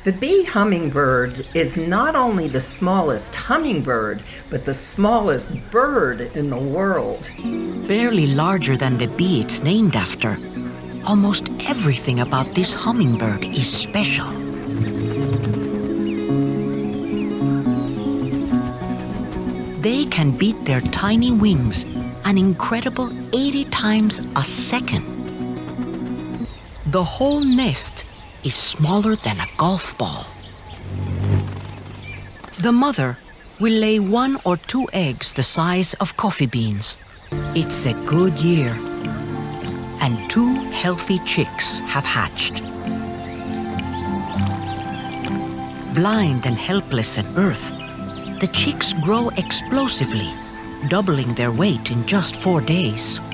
The bee hummingbird is not only the smallest hummingbird, but the smallest bird in the world. Barely larger than the bee it's named after, almost everything about this hummingbird is special. They can beat their tiny wings an incredible 80 times a second. The whole nest is smaller than a golf ball. The mother will lay 1 or 2 eggs the size of coffee beans. It's a good year, and 2 healthy chicks have hatched. Blind and helpless at birth, the chicks grow explosively, doubling their weight in just 4 days.